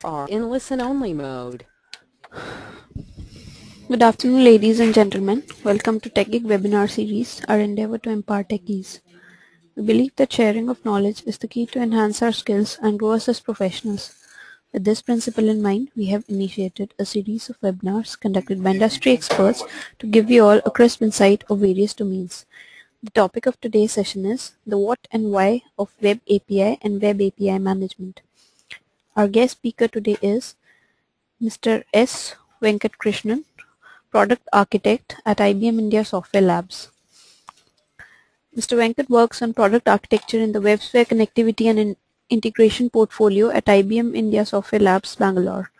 are in listen-only mode. Good afternoon, ladies and gentlemen. Welcome to TechGeek webinar series, our endeavor to empower techies. We believe that sharing of knowledge is the key to enhance our skills and grow us as professionals. With this principle in mind, we have initiated a series of webinars conducted by industry experts to give you all a crisp insight of various domains. The topic of today's session is the what and why of Web API and Web API management. Our guest speaker today is Mr. S. Venkatkrishnan, Product Architect at IBM India Software Labs. Mr. Venkat works on product architecture in the WebSphere connectivity and integration portfolio at IBM India Software Labs, Bangalore.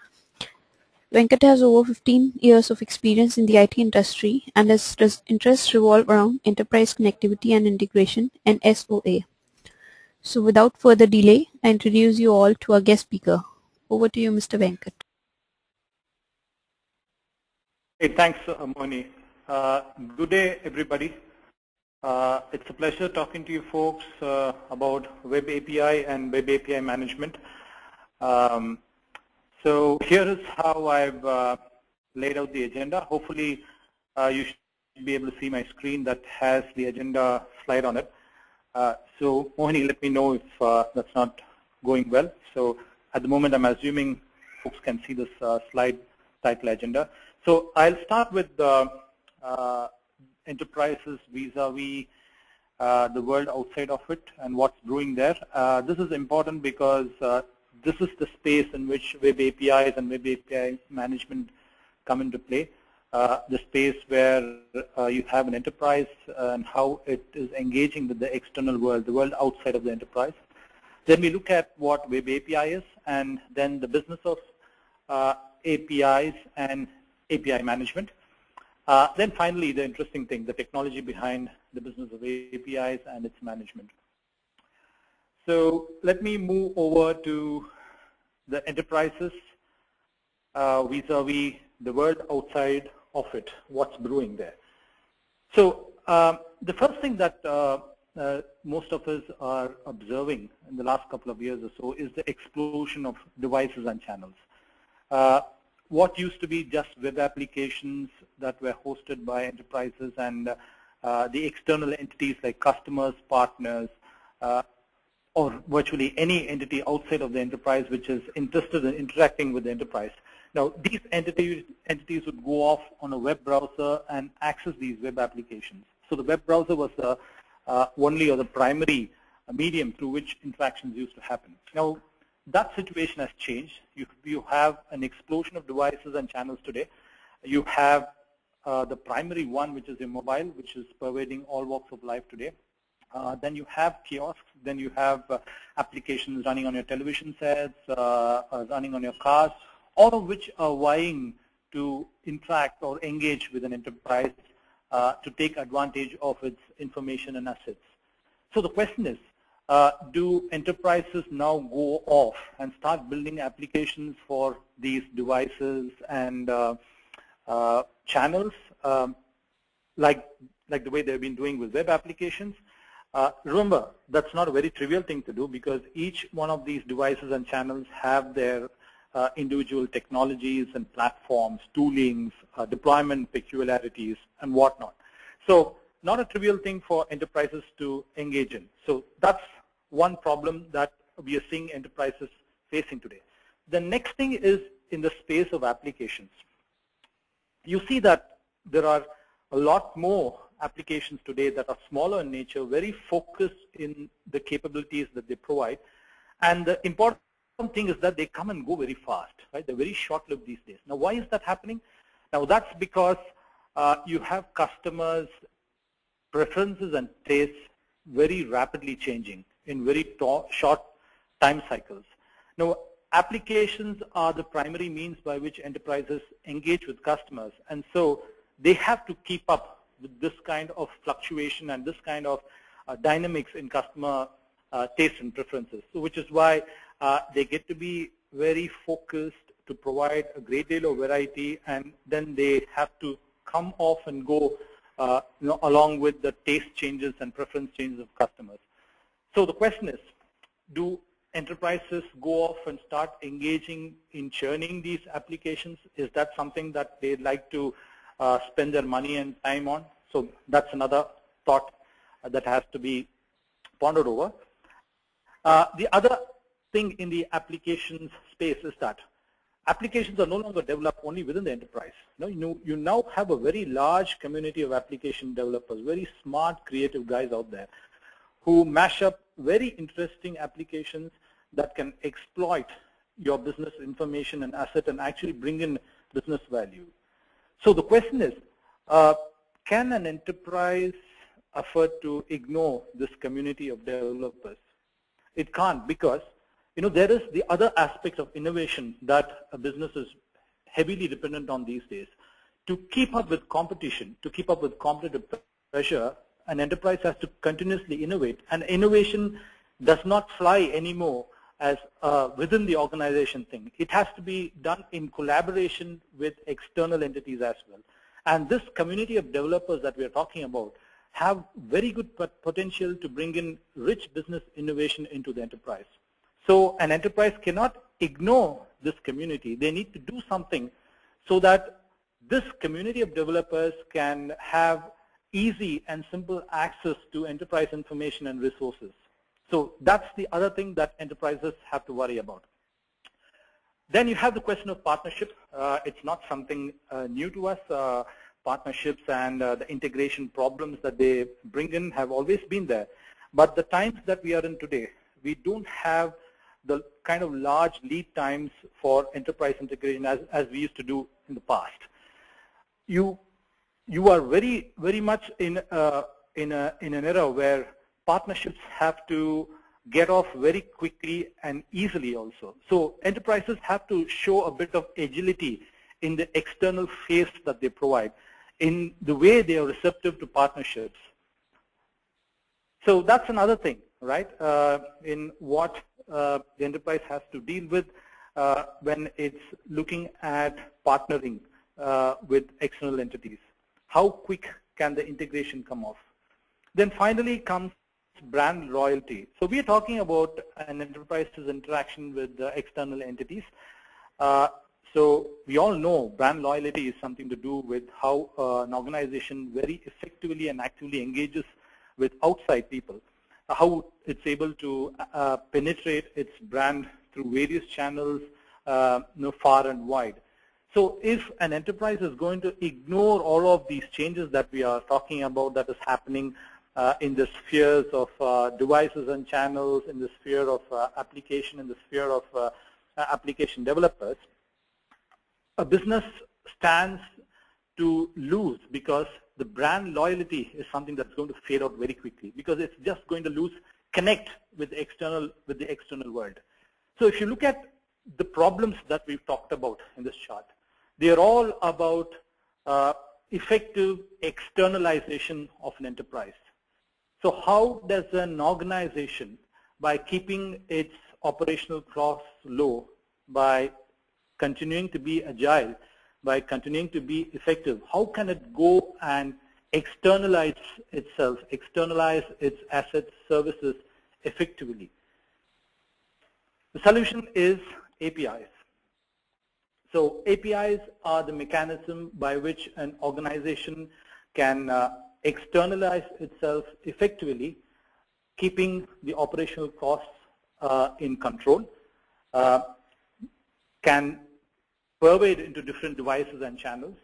Venkat has over 15 years of experience in the IT industry and his interests revolve around enterprise connectivity and integration and SOA. So without further delay, I introduce you all to our guest speaker. Over to you, Mr. Venkat. Hey, thanks, Moni. Good day, everybody. It's a pleasure talking to you folks about Web API and Web API management. So here is how I've laid out the agenda. Hopefully, you should be able to see my screen that has the agenda slide on it. So Mohini, let me know if that's not going well. So at the moment, I'm assuming folks can see this slide title agenda. So I'll start with enterprises vis-a-vis the world outside of it and what's brewing there. This is important because this is the space in which Web APIs and Web API management come into play. The space where you have an enterprise and how it is engaging with the external world, the world outside of the enterprise. Then we look at what Web API is and then the business of APIs and API management. Then finally, the interesting thing, the technology behind the business of APIs and its management. So let me move over to the enterprises vis-a-vis the world outside of it, what's brewing there. So the first thing that most of us are observing in the last couple of years or so is the explosion of devices and channels. What used to be just web applications that were hosted by enterprises and the external entities like customers, partners, or virtually any entity outside of the enterprise which is interested in interacting with the enterprise. Now, these entities would go off on a web browser and access these web applications. So the web browser was the only or the primary medium through which interactions used to happen. Now, that situation has changed. You have an explosion of devices and channels today. You have the primary one, which is your mobile, which is pervading all walks of life today. Then you have kiosks. Then you have applications running on your television sets, running on your cars, all of which are vying to interact or engage with an enterprise to take advantage of its information and assets. So the question is, do enterprises now go off and start building applications for these devices and channels like the way they've been doing with web applications? Remember, that's not a very trivial thing to do because each one of these devices and channels have their individual technologies and platforms, toolings, deployment peculiarities, and whatnot. So not a trivial thing for enterprises to engage in. So that's one problem that we are seeing enterprises facing today. The next thing is in the space of applications. You see that there are a lot more applications today that are smaller in nature, very focused in the capabilities that they provide. And the important thing is that they come and go very fast, right? They're very short-lived these days. Now, why is that happening? Now, that's because you have customers' preferences and tastes very rapidly changing in very short time cycles. Now, applications are the primary means by which enterprises engage with customers, and so they have to keep up with this kind of fluctuation and this kind of dynamics in customer tastes and preferences. So, which is why they get to be very focused to provide a great deal of variety, and then they have to come off and go along with the taste changes and preference changes of customers. So the question is, do enterprises go off and start engaging in churning these applications? Is that something that they'd like to spend their money and time on? So that's another thought that has to be pondered over. The other thing in the applications space is that applications are no longer developed only within the enterprise. You now have a very large community of application developers, very smart, creative guys out there who mash up very interesting applications that can exploit your business information and asset and actually bring in business value. So the question is, can an enterprise afford to ignore this community of developers? It can't, because there is the other aspect of innovation that a business is heavily dependent on these days. To keep up with competition, to keep up with competitive pressure, an enterprise has to continuously innovate, and innovation does not fly anymore as within the organization thing. It has to be done in collaboration with external entities as well. And this community of developers that we are talking about have very good potential to bring in rich business innovation into the enterprise. So an enterprise cannot ignore this community. They need to do something so that this community of developers can have easy and simple access to enterprise information and resources. So that's the other thing that enterprises have to worry about. Then you have the question of partnership. It's not something new to us. Partnerships and the integration problems that they bring in have always been there. But the times that we are in today, we don't have the kind of large lead times for enterprise integration as we used to do in the past. You are very much in an era where partnerships have to get off very quickly and easily also. So enterprises have to show a bit of agility in the external face that they provide, in the way they are receptive to partnerships. So that's another thing, right, in what the enterprise has to deal with when it's looking at partnering with external entities. How quick can the integration come off? Then finally comes brand loyalty. So we are talking about an enterprise's interaction with external entities. So we all know brand loyalty is something to do with how an organization very effectively and actively engages with outside people, how it's able to penetrate its brand through various channels far and wide. So if an enterprise is going to ignore all of these changes that we are talking about that is happening in the spheres of devices and channels, in the sphere of application, in the sphere of application developers, a business stands to lose, because the brand loyalty is something that's going to fade out very quickly, because it's just going to lose connect with the external world. So if you look at the problems that we've talked about in this chart, they are all about effective externalization of an enterprise. So how does an organization, by keeping its operational costs low, by continuing to be agile, by continuing to be effective, how can it go and externalize itself, externalize its assets, services effectively? The solution is APIs. So APIs are the mechanism by which an organization can externalize itself effectively, keeping the operational costs in control, can pervade into different devices and channels,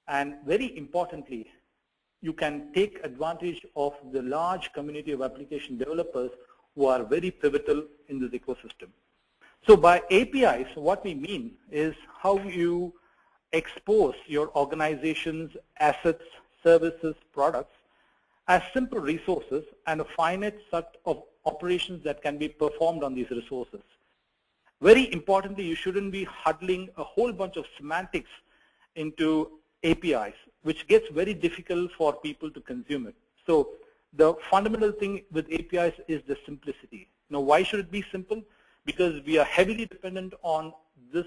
and very importantly, you can take advantage of the large community of application developers who are very pivotal in this ecosystem. So by APIs, what we mean is how you expose your organization's assets, services, products as simple resources and a finite set of operations that can be performed on these resources. Very importantly, you shouldn't be huddling a whole bunch of semantics into APIs, which gets very difficult for people to consume it. So the fundamental thing with APIs is the simplicity. Now, why should it be simple? Because we are heavily dependent on this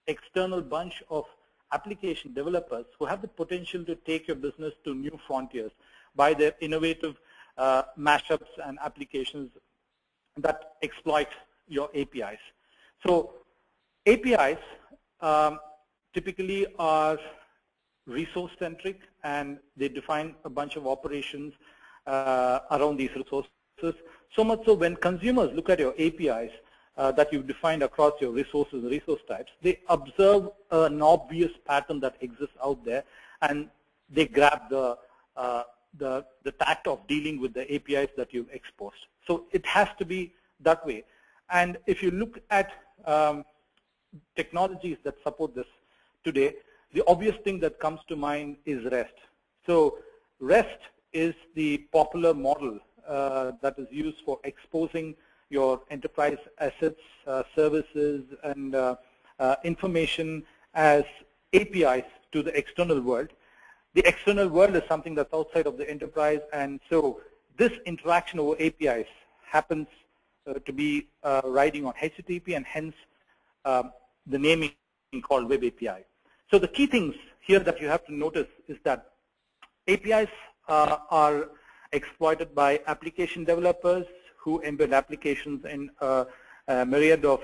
external bunch of application developers who have the potential to take your business to new frontiers by their innovative mashups and applications that exploit your APIs. So APIs typically are resource-centric, and they define a bunch of operations around these resources. So much so when consumers look at your APIs that you've defined across your resources, resource types, they observe an obvious pattern that exists out there, and they grab the tact of dealing with the APIs that you've exposed. So it has to be that way. And if you look at technologies that support this today, the obvious thing that comes to mind is REST. So REST is the popular model that is used for exposing your enterprise assets, services, and information as APIs to the external world. The external world is something that's outside of the enterprise, and so this interaction over APIs happens to be riding on HTTP, and hence the naming called WebAPI. So the key things here that you have to notice is that APIs are exploited by application developers who embed applications in a myriad of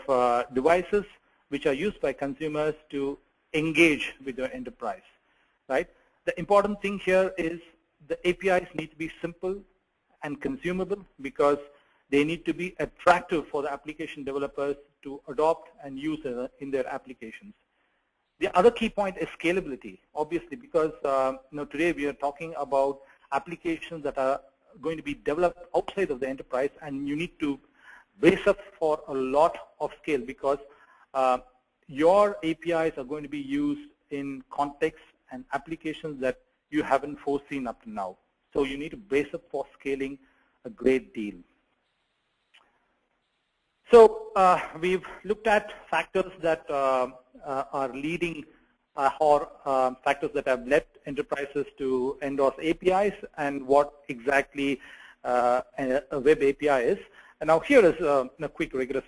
devices which are used by consumers to engage with your enterprise, right? The important thing here is the APIs need to be simple and consumable because they need to be attractive for the application developers to adopt and use in their applications. The other key point is scalability, obviously, because today we are talking about applications that are going to be developed outside of the enterprise, and you need to brace up for a lot of scale because your APIs are going to be used in contexts and applications that you haven't foreseen up to now. So you need to brace up for scaling a great deal. So we've looked at factors that are leading or factors that have led enterprises to endorse APIs and what exactly a web API is. And now here is a quick rigorous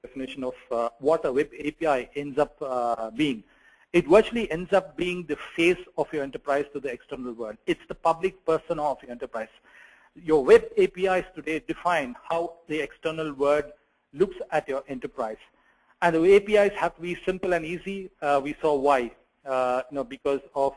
definition of what a web API ends up being. It virtually ends up being the face of your enterprise to the external world. It's the public persona of your enterprise. Your web APIs today define how the external world looks at your enterprise. And the APIs have to be simple and easy. We saw why. Because of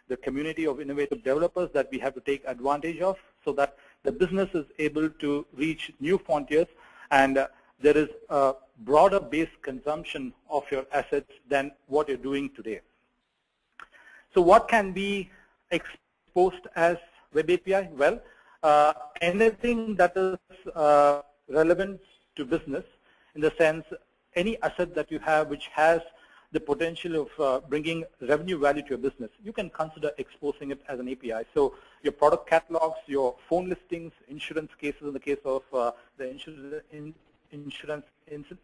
the community of innovative developers that we have to take advantage of so that the business is able to reach new frontiers, and there is a broader base consumption of your assets than what you're doing today. So what can be exposed as web API? Well, anything that is relevant to business, in the sense any asset that you have which has the potential of bringing revenue value to your business, you can consider exposing it as an API. So your product catalogs, your phone listings, insurance cases in the case of the insurance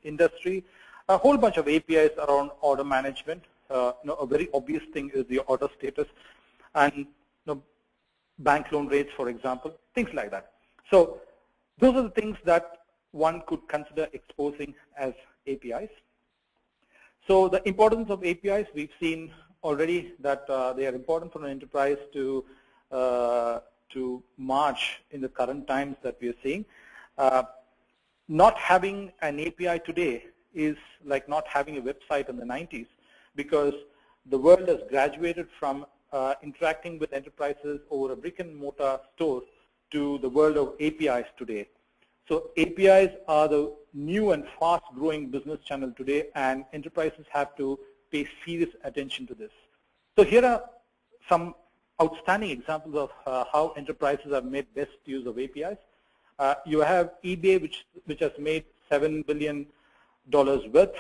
industry, a whole bunch of APIs around order management. A very obvious thing is the order status, and bank loan rates, for example, things like that. So those are the things that one could consider exposing as APIs. So the importance of APIs, we've seen already that they are important for an enterprise to march in the current times that we are seeing. Not having an API today is like not having a website in the 90s, because the world has graduated from interacting with enterprises over a brick and mortar store to the world of APIs today. So APIs are the new and fast growing business channel today, and enterprises have to pay serious attention to this. So here are some outstanding examples of how enterprises have made best use of APIs. You have eBay, which has made $7 billion worth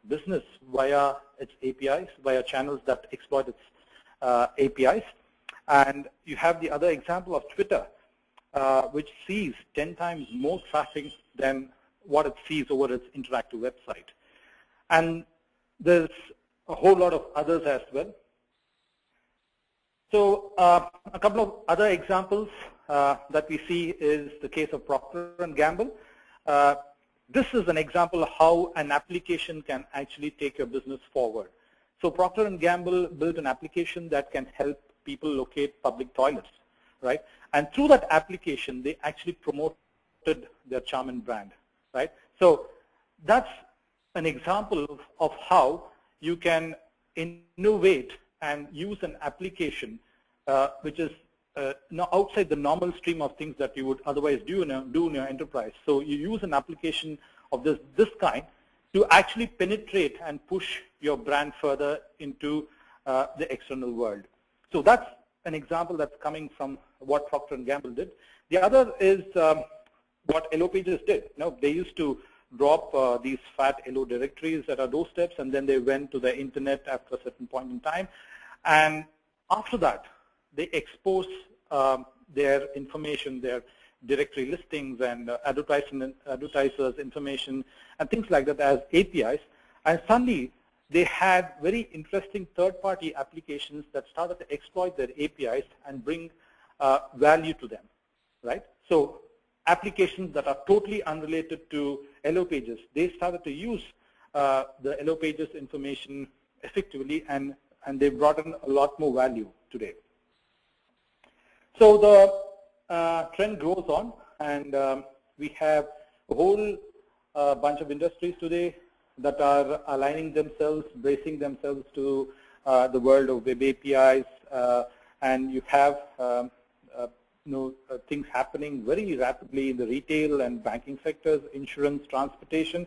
business via its APIs, via channels that exploit its APIs. And you have the other example of Twitter, which sees 10 times more traffic than what it sees over its interactive website. And there's a whole lot of others as well. So a couple of other examples that we see is the case of Procter & Gamble. This is an example of how an application can actually take your business forward. So Procter & Gamble built an application that can help people locate public toilets, right? And through that application, they actually promoted their Charmin brand, right? So that's an example of how you can innovate and use an application which is outside the normal stream of things that you would otherwise do in your enterprise. So you use an application of this kind to actually penetrate and push your brand further into the external world. So that's an example that's coming from what Procter & Gamble did. The other is what Hello Pages did. They used to drop these fat Hello directories at our doorsteps, and then they went to the internet after a certain point in time. And after that, they expose their information, their directory listings and advertisers' information and things like that as APIs. And suddenly, they had very interesting third-party applications that started to exploit their APIs and bring value to them, right? So applications that are totally unrelated to Hello Pages, they started to use the Hello Pages information effectively, and they brought in a lot more value today. So the trend goes on, and we have a whole bunch of industries today that are aligning themselves, bracing themselves to the world of web APIs, and you have things happening very rapidly in the retail and banking sectors, insurance, transportation.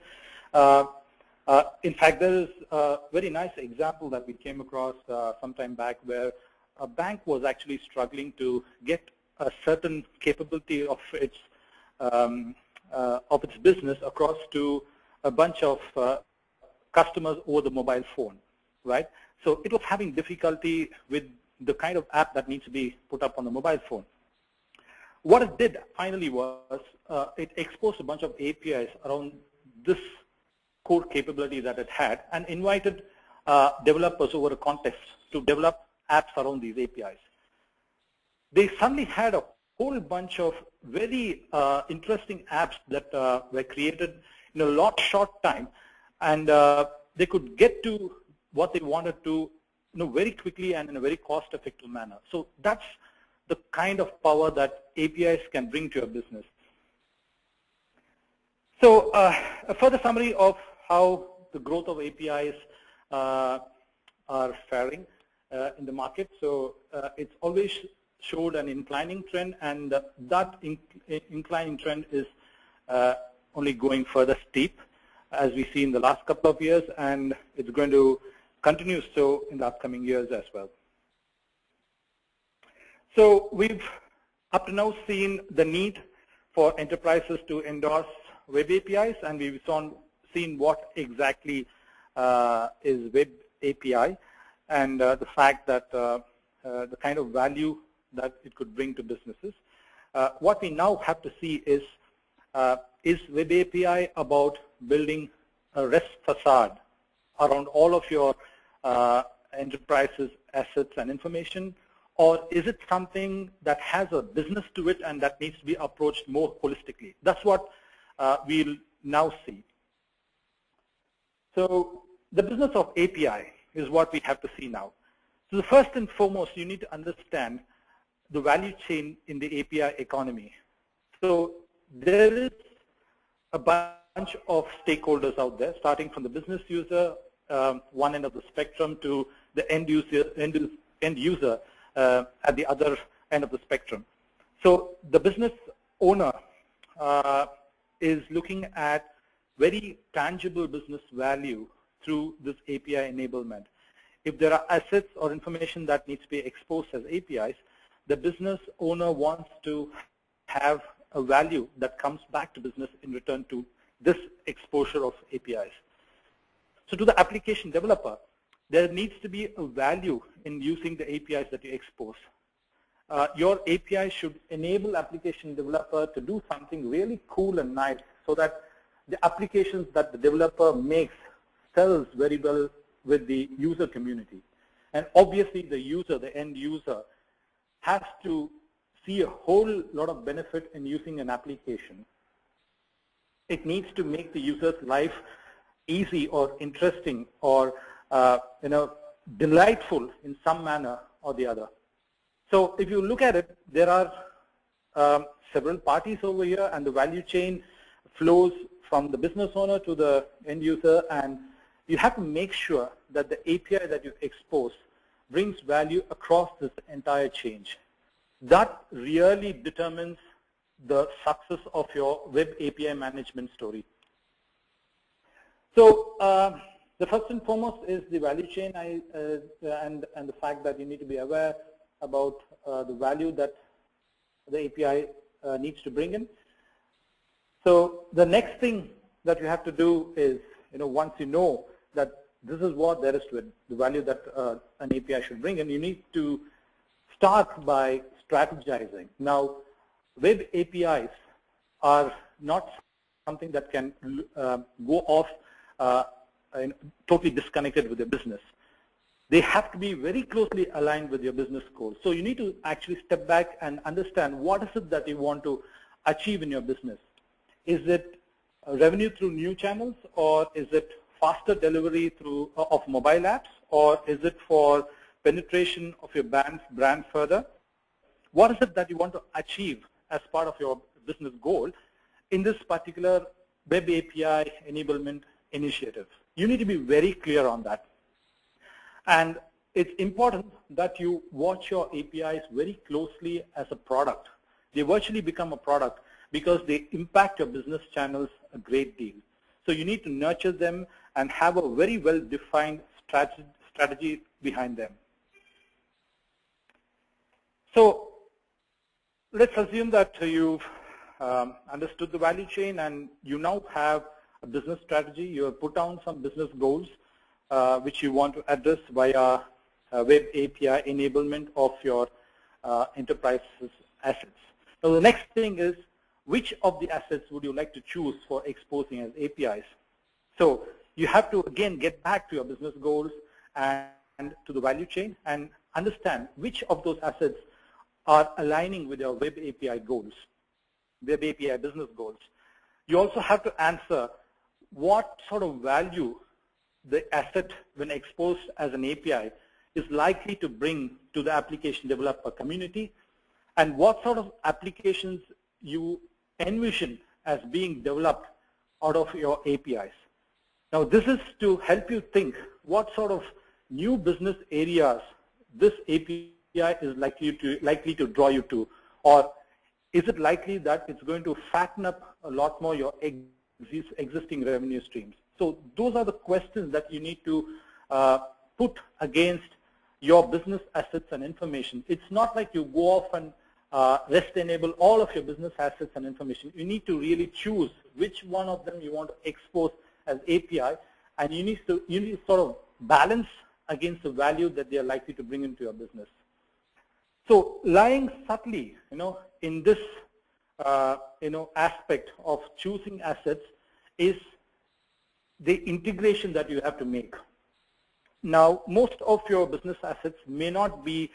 In fact, there is a very nice example that we came across some time back where a bank was actually struggling to get a certain capability of its business across to a bunch of customers over the mobile phone, right? So it was having difficulty with the kind of app that needs to be put up on the mobile phone. What it did finally was it exposed a bunch of APIs around this core capability that it had and invited developers over a context to develop apps around these APIs. They suddenly had a whole bunch of very interesting apps that were created in a short time, and they could get to what they wanted to very quickly and in a very cost-effective manner. So that's the kind of power that APIs can bring to your business. So a further summary of how the growth of APIs are faring in the market. So it's always showed an inclining trend, and that inclining trend is only going further steep, as we see in the last couple of years, and it's going to continue so in the upcoming years as well. So we've up to now seen the need for enterprises to endorse web APIs, and we've seen what exactly is web API, and the fact that the kind of value that it could bring to businesses. What we now have to see is web API about building a REST facade around all of your enterprise's assets and information, or is it something that has a business to it and that needs to be approached more holistically? That's what we'll now see. So the business of API is what we have to see now. So the first and foremost, you need to understand the value chain in the API economy. So there is a bunch of stakeholders out there, starting from the business user, one end of the spectrum, to the end user at the other end of the spectrum. So the business owner is looking at very tangible business value through this API enablement. If there are assets or information that needs to be exposed as APIs, the business owner wants to have a value that comes back to business in return to this exposure of APIs. So to the application developer, there needs to be a value in using the APIs that you expose. Your API should enable application developer to do something really cool and nice so that the applications that the developer makes sells very well with the user community. And obviously the user, the end user, has to see a whole lot of benefit in using an application. It needs to make the user's life easy or interesting or delightful in some manner or the other. So if you look at it, there are several parties over here, and the value chain flows from the business owner to the end user, and you have to make sure that the API that you expose brings value across this entire chain. That really determines the success of your web API management story. So the first and foremost is the value chain, and the fact that you need to be aware about the value that the API needs to bring in. So the next thing that you have to do is, once you know that this is what there is to it, the value that an API should bring in, you need to start by strategizing. Now, web APIs are not something that can go off totally disconnected with your business. They have to be very closely aligned with your business goals. So you need to actually step back and understand what is it that you want to achieve in your business. Is it revenue through new channels, or is it faster delivery through of mobile apps, or is it for penetration of your brand further? What is it that you want to achieve as part of your business goal in this particular web API enablement initiative? You need to be very clear on that. And it's important that you watch your APIs very closely as a product. They virtually become a product because they impact your business channels a great deal. So you need to nurture them and have a very well-defined strategy behind them. So let's assume that you've understood the value chain and you now have a business strategy. You have put down some business goals which you want to address via web API enablement of your enterprise's assets. So the next thing is, which of the assets would you like to choose for exposing as APIs? So you have to, again, get back to your business goals and to the value chain and understand which of those assets are aligning with your web API goals, web API business goals. You also have to answer what sort of value the asset, when exposed as an API, is likely to bring to the application developer community, and what sort of applications you envision as being developed out of your APIs. Now, this is to help you think what sort of new business areas this API is likely to draw you to, or is it likely that it's going to fatten up a lot more your existing revenue streams? So those are the questions that you need to put against your business assets and information. It's not like you go off and REST enable all of your business assets and information. You need to really choose which one of them you want to expose as API, and you need to sort of balance against the value that they are likely to bring into your business. So lying subtly, in this aspect of choosing assets is the integration that you have to make. Now, most of your business assets may not be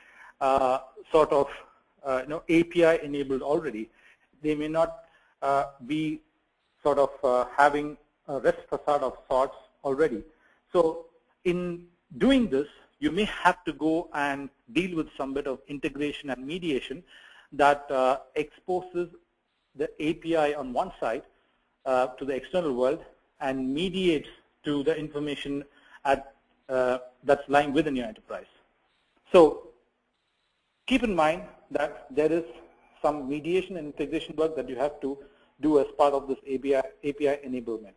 sort of API enabled already. They may not be sort of having a REST facade of sorts already. So in doing this, you may have to go and deal with some bit of integration and mediation that exposes the API on one side to the external world and mediates to the information that's lying within your enterprise. So keep in mind that there is some mediation and integration work that you have to do as part of this API enablement.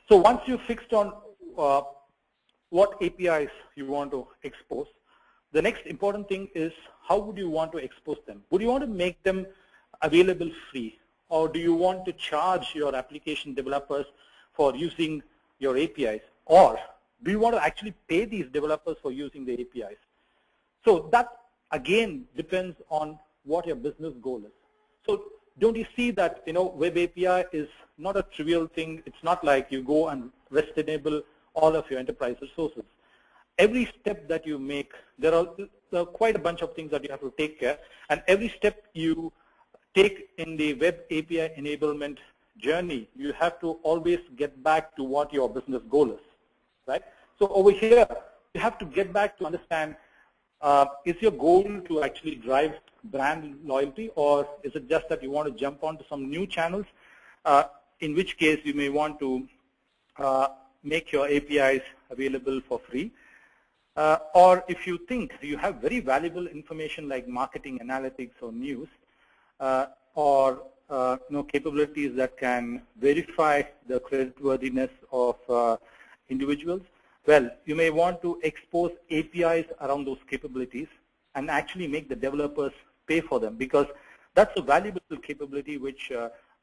So once you've fixed on what APIs you want to expose, the next important thing is how would you want to expose them? Would you want to make them available free, or do you want to charge your application developers for using your APIs, or do you want to actually pay these developers for using the APIs? So that again depends on what your business goal is. So don't you see that web API is not a trivial thing? It's not like you go and REST enable all of your enterprise resources. Every step that you make, there are quite a bunch of things that you have to take care, and every step you take in the web API enablement journey, you have to always get back to what your business goal is, right? So over here, you have to get back to understand, is your goal to actually drive brand loyalty, or is it just that you want to jump onto some new channels? in which case you may want to make your APIs available for free. Or if you think you have very valuable information like marketing analytics or news, or capabilities that can verify the creditworthiness of individuals, well, you may want to expose APIs around those capabilities and actually make the developers pay for them, because that's a valuable capability which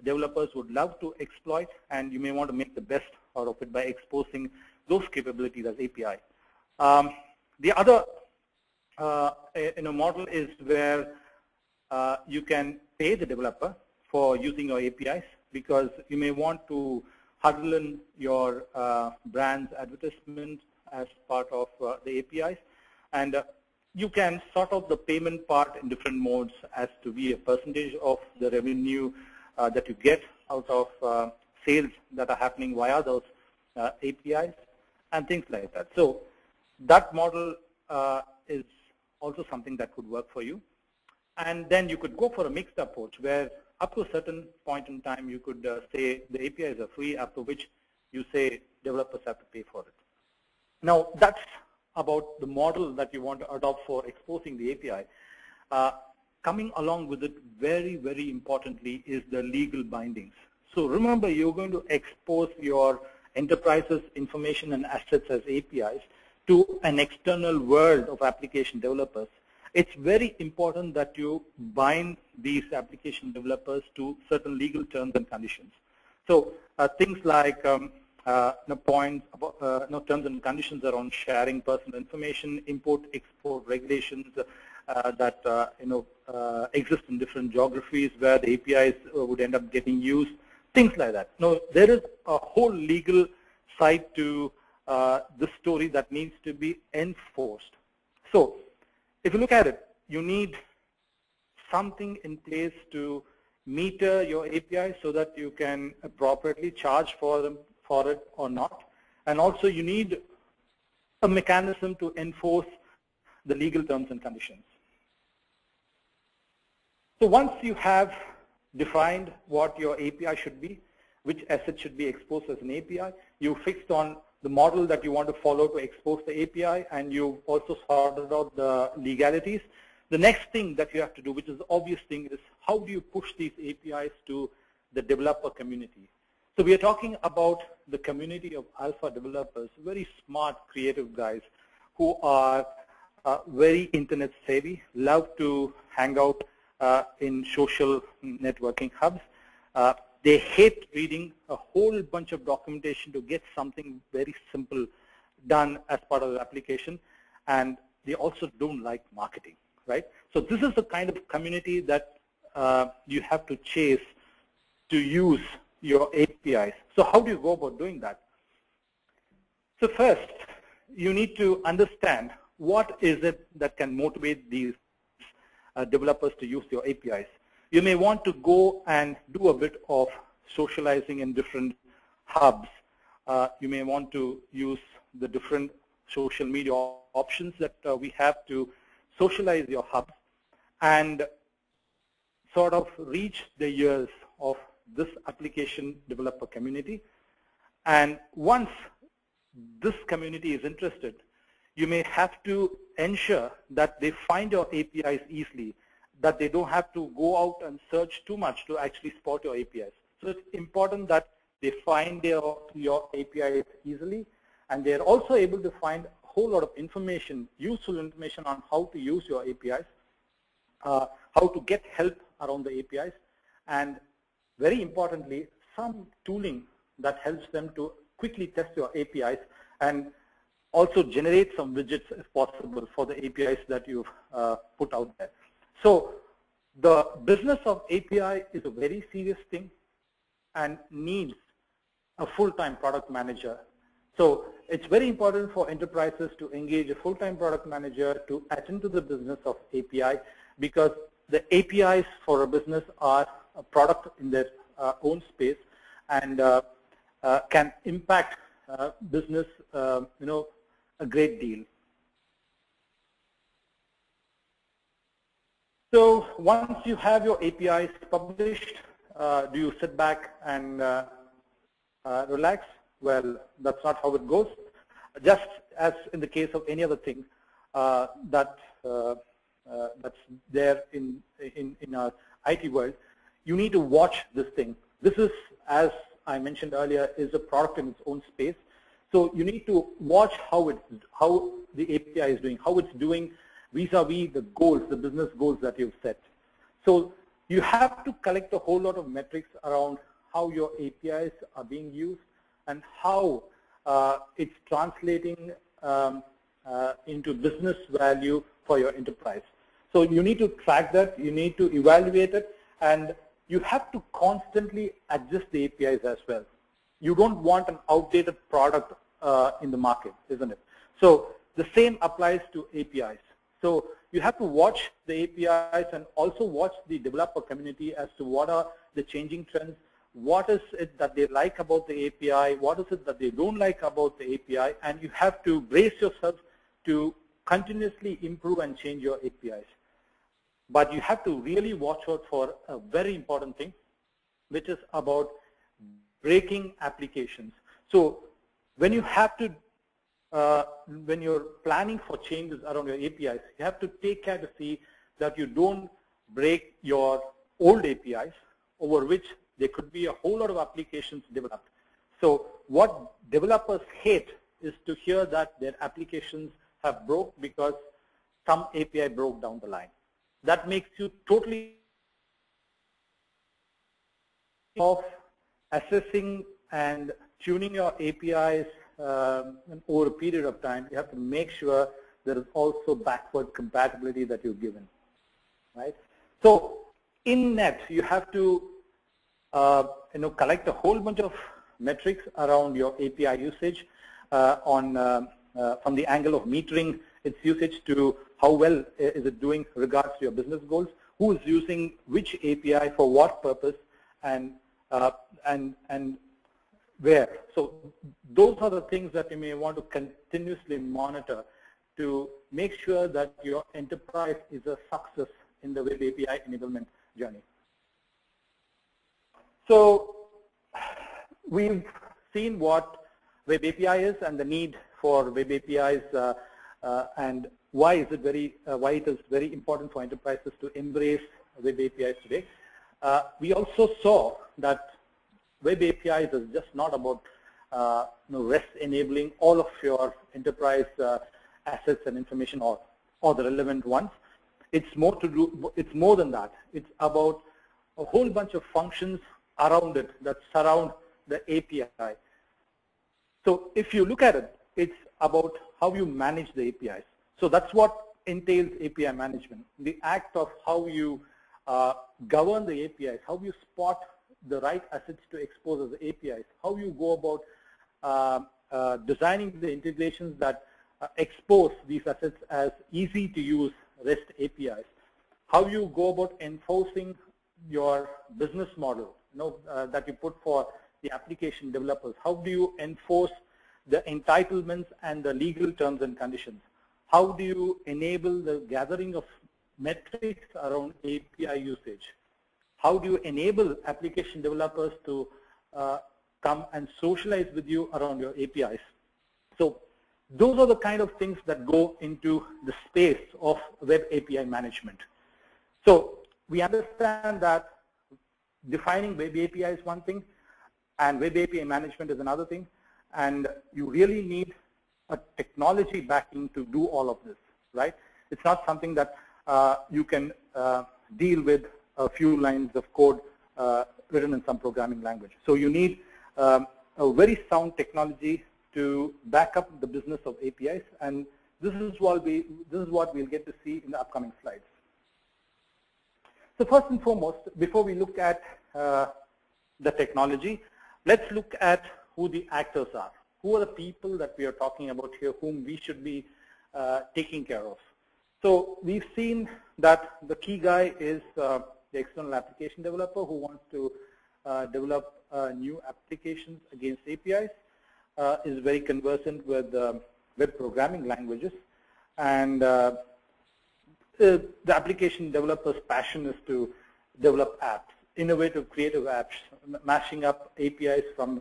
developers would love to exploit, and you may want to make the best out of it by exposing those capabilities as API. The other model is where you can pay the developer for using your APIs, because you may want to huddle in your brand's advertisement as part of the APIs, and you can sort out the payment part in different modes as to be a percentage of the revenue that you get out of sales that are happening via those APIs and things like that. So that model is also something that could work for you. And then you could go for a mixed approach where up to a certain point in time you could say the APIs are free, after which you say developers have to pay for it. Now that's about the model that you want to adopt for exposing the API. Coming along with it, very, very importantly, is the legal bindings. So remember, you're going to expose your enterprise's information and assets as APIs to an external world of application developers. It's very important that you bind these application developers to certain legal terms and conditions. So things like points about terms and conditions around sharing personal information, import-export regulations that exist in different geographies where the APIs would end up getting used, things like that. Now, there is a whole legal side to this story that needs to be enforced. So, if you look at it, you need something in place to meter your API so that you can appropriately charge for it or not. And also you need a mechanism to enforce the legal terms and conditions. So once you have defined what your API should be, which asset should be exposed as an API, you fixed on the model that you want to follow to expose the API, and you also sorted out the legalities. The next thing that you have to do, which is the obvious thing, is how do you push these APIs to the developer community? So we are talking about the community of alpha developers, very smart, creative guys who are very internet savvy, love to hang out in social networking hubs. They hate reading a whole bunch of documentation to get something very simple done as part of the application, and they also don't like marketing, right? So this is the kind of community that you have to chase to use your APIs. So how do you go about doing that? So first, you need to understand what is it that can motivate these developers to use your APIs. You may want to go and do a bit of socializing in different hubs. You may want to use the different social media options that we have to socialize your hubs and sort of reach the ears of this application developer community. And once this community is interested, you may have to ensure that they find your APIs easily, that they don't have to go out and search too much to actually spot your APIs. So it's important that they find your APIs easily, and they're also able to find a whole lot of information, useful information on how to use your APIs, how to get help around the APIs, and very importantly, some tooling that helps them to quickly test your APIs and also generate some widgets if possible for the APIs that you've put out there. So the business of API is a very serious thing and needs a full-time product manager. So it's very important for enterprises to engage a full-time product manager to attend to the business of API, because the APIs for a business are a product in their own space and can impact business a great deal. So once you have your APIs published, do you sit back and relax. Well, that's not how it goes. Just as in the case of any other thing that's there in our IT world, you need to watch this thing. This is, as I mentioned earlier, is a product in its own space. So you need to watch how the API is doing, how it's doing vis-a-vis the goals, the business goals that you've set. So you have to collect a whole lot of metrics around how your APIs are being used and how it's translating into business value for your enterprise. So you need to track that, you need to evaluate it, and you have to constantly adjust the APIs as well. You don't want an outdated product in the market, isn't it? So the same applies to APIs. So you have to watch the APIs and also watch the developer community as to what are the changing trends, what is it that they like about the API, what is it that they don't like about the API, and you have to brace yourself to continuously improve and change your APIs. But you have to really watch out for a very important thing, which is about breaking applications. So when you have to, when you're planning for changes around your APIs, you have to take care to see that you don't break your old APIs over which there could be a whole lot of applications developed. So what developers hate is to hear that their applications have broke because some API broke down the line. That makes you totally of assessing and tuning your APIs over a period of time. You have to make sure there is also backward compatibility that you've given, right? So in net, you have to collect a whole bunch of metrics around your API usage from the angle of metering its usage to how well is it doing regards to your business goals, who is using which API for what purpose, and where. So those are the things that you may want to continuously monitor to make sure that your enterprise is a success in the WebAPI enablement journey. So we've seen what WebAPI is and the need for WebAPIs and why it is very important for enterprises to embrace WebAPIs today. We also saw that WebAPIs is just not about REST enabling all of your enterprise assets and information or the relevant ones. It's more than that. It's about a whole bunch of functions around it that surround the API. So if you look at it, it's about how you manage the APIs. So that's what entails API management, the act of how you govern the APIs, how you spot the right assets to expose as APIs, how you go about designing the integrations that expose these assets as easy to use REST APIs, how you go about enforcing your business model that you put for the application developers, how do you enforce the entitlements and the legal terms and conditions, how do you enable the gathering of metrics around API usage, how do you enable application developers to come and socialize with you around your APIs. So those are the kind of things that go into the space of web API management. So we understand that defining web API is one thing and web API management is another thing, and you really need a technology backing to do all of this, right? It's not something that you can deal with a few lines of code written in some programming language. So you need a very sound technology to back up the business of APIs, and this is what we'll get to see in the upcoming slides. So first and foremost, before we look at the technology, let's look at who the actors are. Who are the people that we are talking about here, whom we should be taking care of? So we've seen that the key guy is the external application developer who wants to develop new applications against APIs, is very conversant with web programming languages, and the application developer's passion is to develop apps, innovative, creative apps, mashing up APIs from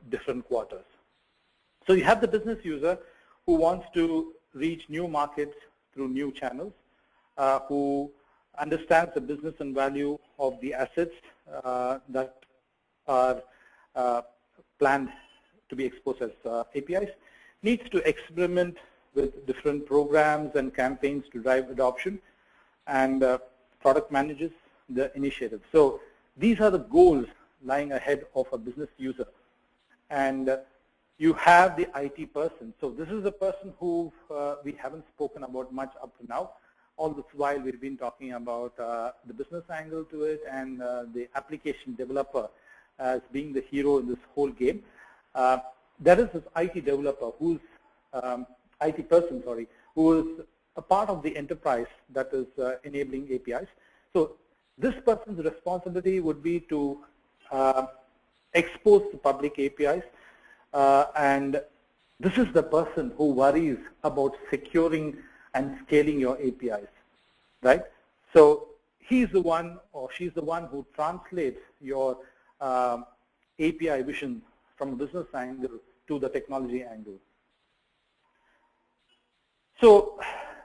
different quarters. So you have the business user who wants to reach new markets through new channels, who understands the business and value of the assets that are planned to be exposed as APIs, needs to experiment with different programs and campaigns to drive adoption, and product manages the initiative. So these are the goals lying ahead of a business user. And you have the IT person. So this is the person who we haven't spoken about much up to now. All this while we've been talking about the business angle to it and the application developer as being the hero in this whole game. There is this IT developer who's IT person, sorry, who is a part of the enterprise that is enabling APIs. So this person's responsibility would be to expose the public APIs, and this is the person who worries about securing and scaling your APIs, right? So he's the one or she's the one who translates your API vision from a business angle to the technology angle. So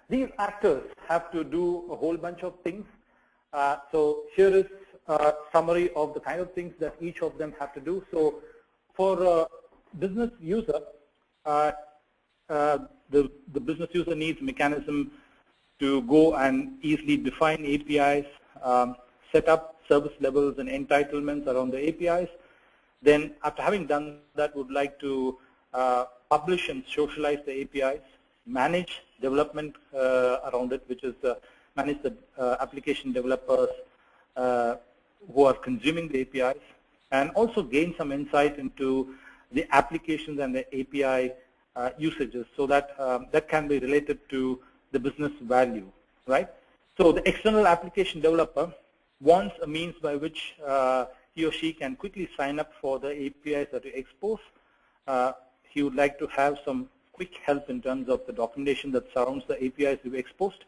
these actors have to do a whole bunch of things. So here is a summary of the kind of things that each of them have to do. So for a business user, the business user needs a mechanism to go and easily define APIs, set up service levels and entitlements around the APIs. Then after having done that, would like to publish and socialize the APIs, manage development around it, which is manage the application developers who are consuming the APIs, and also gain some insight into the applications and the API usages, so that that can be related to the business value, right? So the external application developer wants a means by which he or she can quickly sign up for the APIs that you expose. He would like to have some quick help in terms of the documentation that surrounds the APIs you've exposed,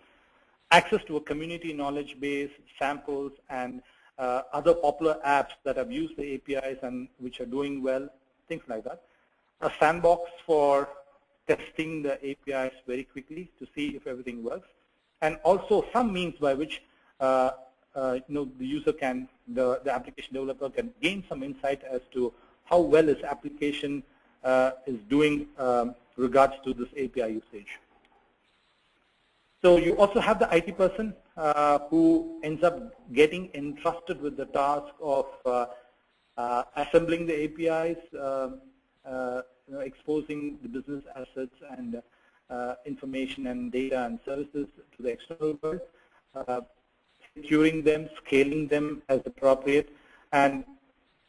access to a community knowledge base, samples, and other popular apps that have used the APIs and which are doing well, things like that. A sandbox for testing the APIs very quickly to see if everything works, and also some means by which the user can, the application developer can gain some insight as to how well his application is doing regards to this API usage. So you also have the IT person who ends up getting entrusted with the task of assembling the APIs, exposing the business assets and information and data and services to the external world, securing them, scaling them as appropriate. And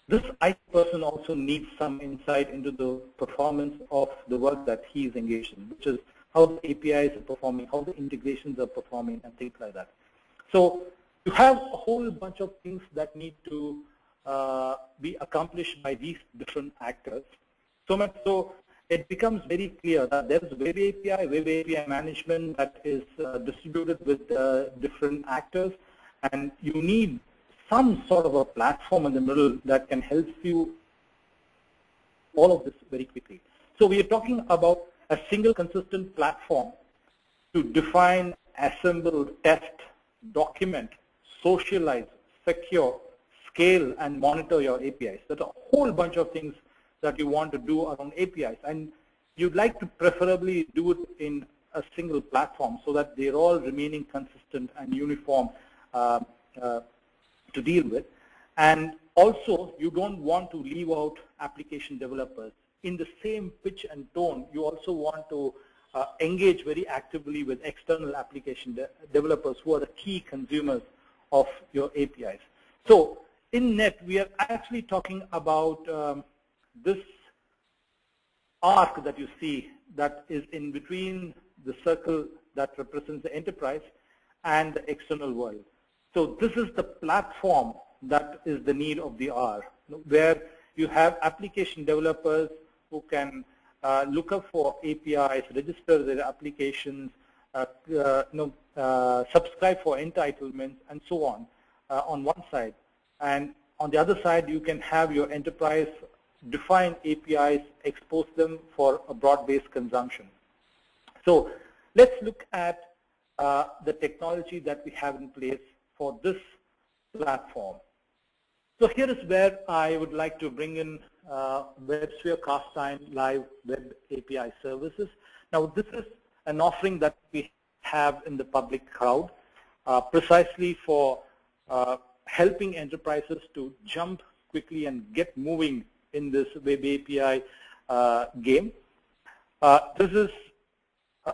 this IT person also needs some insight into the performance of the work that he is engaged in, which is how the APIs are performing, how the integrations are performing, and things like that. So you have a whole bunch of things that need to be accomplished by these different actors. So much so, it becomes very clear that there is web API management that is distributed with different actors, and you need some sort of a platform in the middle that can help you all of this very quickly. So we are talking about a single consistent platform to define, assemble, test, document, socialize, secure, scale, and monitor your APIs. That's a whole bunch of things that you want to do around APIs, and you'd like to preferably do it in a single platform so that they're all remaining consistent and uniform to deal with. And also, you don't want to leave out application developers. In the same pitch and tone, you also want to engage very actively with external application developers who are the key consumers of your APIs. So in net, we are actually talking about this arc that you see that is in between the circle that represents the enterprise and the external world. So this is the platform that is the need of the hour, where you have application developers who can look up for APIs, register their applications, subscribe for entitlements, and so on one side. And on the other side, you can have your enterprise define APIs, expose them for a broad-based consumption. So let's look at the technology that we have in place for this platform. So here is where I would like to bring in WebSphere Cast-Iron Live Web API services. Now this is an offering that we have in the public cloud precisely for helping enterprises to jump quickly and get moving in this Web API game. This is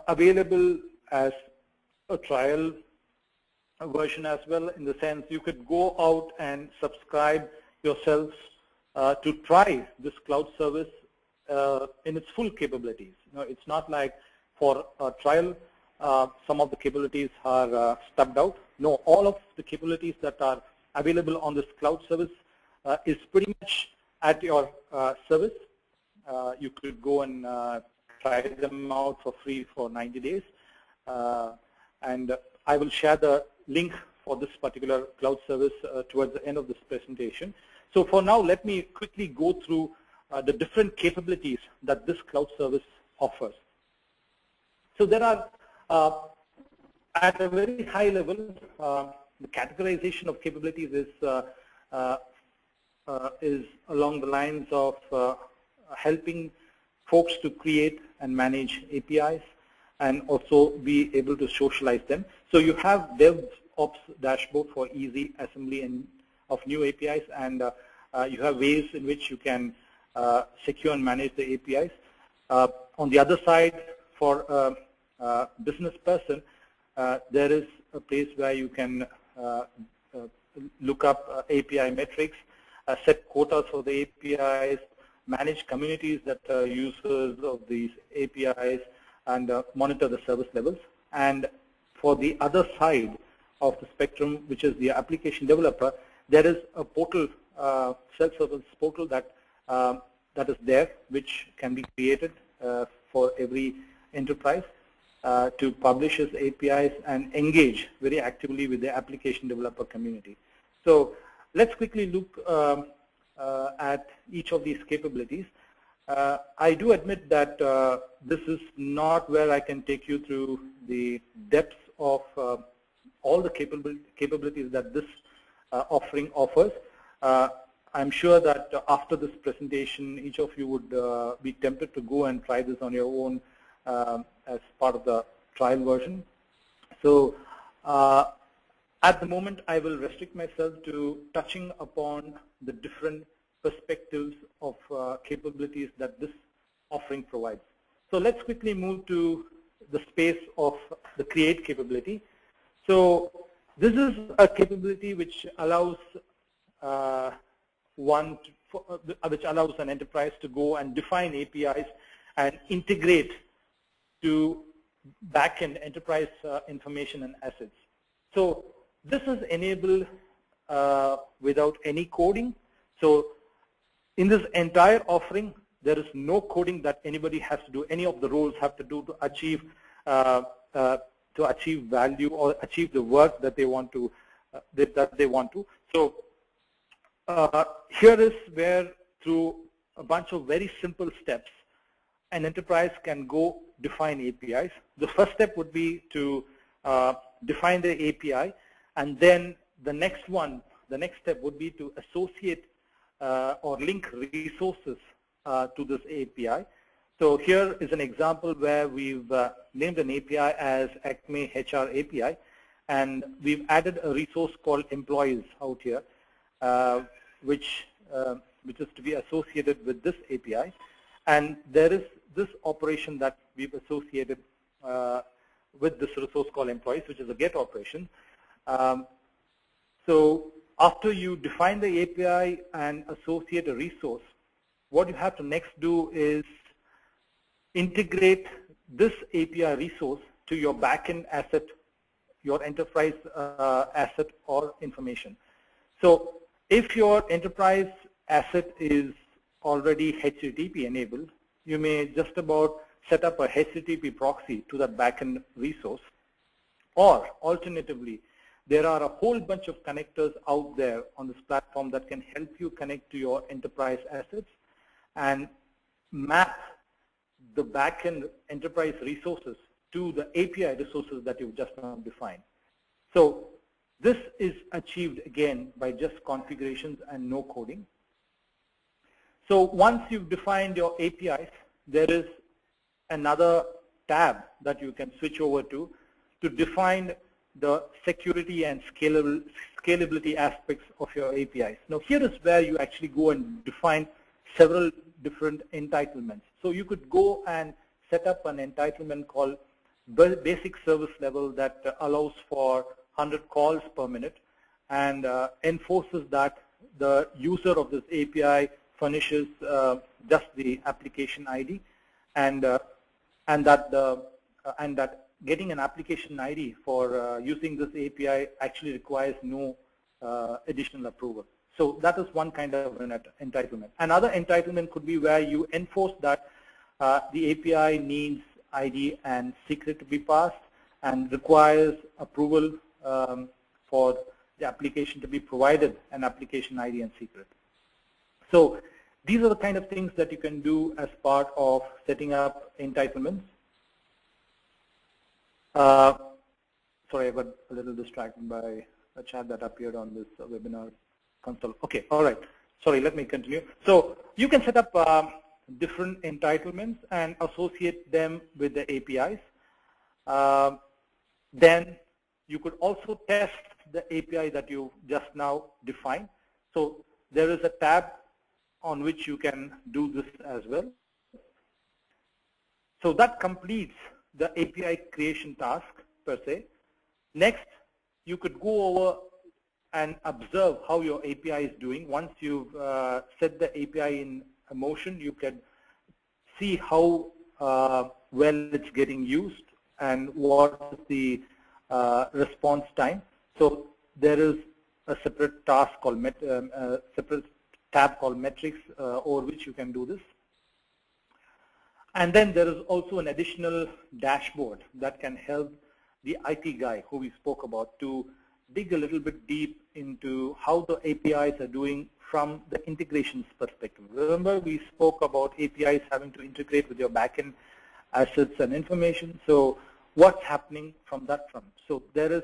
available as a trial version as well, in the sense you could go out and subscribe yourselves to try this cloud service in its full capabilities. You know, it's not like for a trial some of the capabilities are stubbed out. No, all of the capabilities that are available on this cloud service is pretty much at your service. You could go and try them out for free for 90 days. And I will share the link for this particular cloud service towards the end of this presentation. So for now, let me quickly go through the different capabilities that this cloud service offers. So there are, at a very high level, the categorization of capabilities is along the lines of helping folks to create and manage APIs and also be able to socialize them. So you have DevOps dashboard for easy assembly of new APIs, and you have ways in which you can secure and manage the APIs. On the other side, for a business person, there is a place where you can look up API metrics, set quotas for the APIs, manage communities that are users of these APIs, and monitor the service levels. And for the other side of the spectrum, which is the application developer, there is a portal, self-service portal that is there, which can be created for every enterprise to publish its APIs and engage very actively with the application developer community. So let's quickly look at each of these capabilities. I do admit that this is not where I can take you through the depths of all the capabilities that this offering offers. I'm sure that after this presentation, each of you would be tempted to go and try this on your own as part of the trial version. So at the moment, I will restrict myself to touching upon the different perspectives of capabilities that this offering provides. So let's quickly move to the space of the create capability. So this is a capability which allows which allows an enterprise to go and define APIs and integrate to back-end enterprise information and assets. So this is enabled without any coding. So in this entire offering, there is no coding that anybody has to do. Any of the roles have to do to achieve value or achieve the work that they want to. So here is where, through a bunch of very simple steps, an enterprise can go define APIs. The first step would be to define the API, and then the next step would be to associate or link resources to this API. So here is an example where we've named an API as Acme HR API, and we've added a resource called employees out here, which is to be associated with this API. And there is this operation that we've associated with this resource called employees, which is a get operation. So after you define the API and associate a resource, what you have to next do is integrate this API resource to your backend asset, your enterprise asset or information. So if your enterprise asset is already HTTP enabled, you may just about set up a HTTP proxy to that backend resource. Or alternatively, there are a whole bunch of connectors out there on this platform that can help you connect to your enterprise assets. and map the backend enterprise resources to the API resources that you've just now defined. So this is achieved again by just configurations and no coding. So once you've defined your APIs, there is another tab that you can switch over to define the security and scalability aspects of your APIs. Now here is where you actually go and define several different entitlements. So you could go and set up an entitlement called basic service level that allows for 100 calls per minute and enforces that the user of this API furnishes just the application ID, and that getting an application ID for using this API actually requires no additional approval. So that is one kind of an entitlement. Another entitlement could be where you enforce that the API needs ID and secret to be passed and requires approval for the application to be provided an application ID and secret. So these are the kind of things that you can do as part of setting up entitlements. Sorry, I got a little distracted by a chat that appeared on this webinar console. Okay, all right. Sorry, let me continue. So you can set up different entitlements and associate them with the APIs. Then you could also test the API that you just now defined. So there is a tab on which you can do this as well. So that completes the API creation task per se. Next, you could go over and observe how your API is doing. Once you've set the API in motion, you can see how well it's getting used and what is the response time. So there is a separate task called separate tab called metrics over which you can do this. And then there is also an additional dashboard that can help the IT guy who we spoke about to dig a little bit deep into how the APIs are doing from the integrations perspective. Remember, we spoke about APIs having to integrate with your backend assets and information. So what's happening from that front? So there is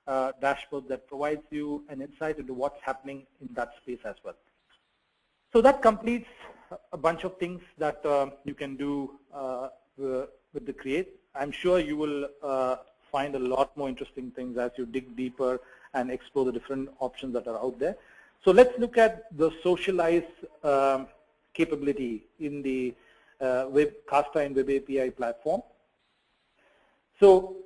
a dashboard that provides you an insight into what's happening in that space as well. So that completes a bunch of things that you can do with the create. I'm sure you will find a lot more interesting things as you dig deeper and explore the different options that are out there. So let's look at the socialize capability in the Kasta and WebAPI platform. So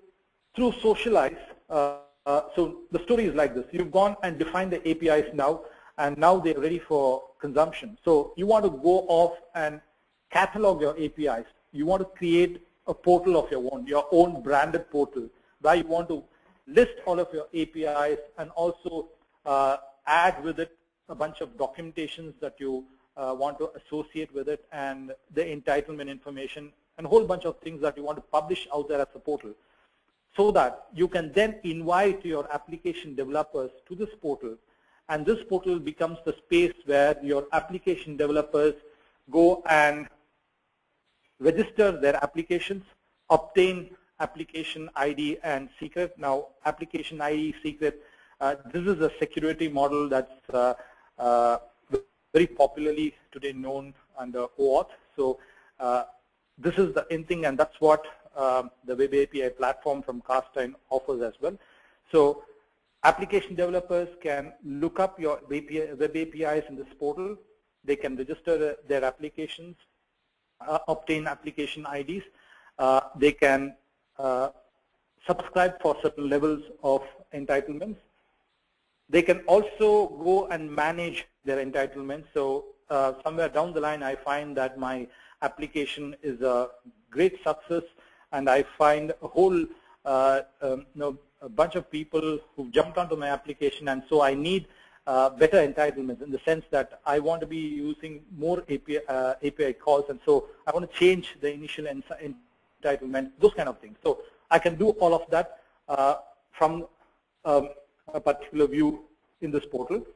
through socialize, so the story is like this. You've gone and defined the APIs now, and now they're ready for consumption. So you want to go off and catalog your APIs. You want to create a portal of your own branded portal, where you want to list all of your APIs and also add with it a bunch of documentations that you want to associate with it, and the entitlement information, and a whole bunch of things that you want to publish out there as a portal, so that you can then invite your application developers to this portal. And this portal becomes the space where your application developers go and register their applications, obtain application ID and secret. Now, application ID secret, this is a security model that's very popularly today known under OAuth. So this is the in thing, and that's what the WebAPI platform from Kasta offers as well. So application developers can look up your web APIs in this portal. They can register their applications, obtain application IDs. They can subscribe for certain levels of entitlements. They can also go and manage their entitlements. So somewhere down the line, I find that my application is a great success, and I find a whole a bunch of people who've jumped onto my application, and so I need better entitlements in the sense that I want to be using more API calls, and so I want to change the initial entitlement, those kind of things. So I can do all of that from a particular view in this portal.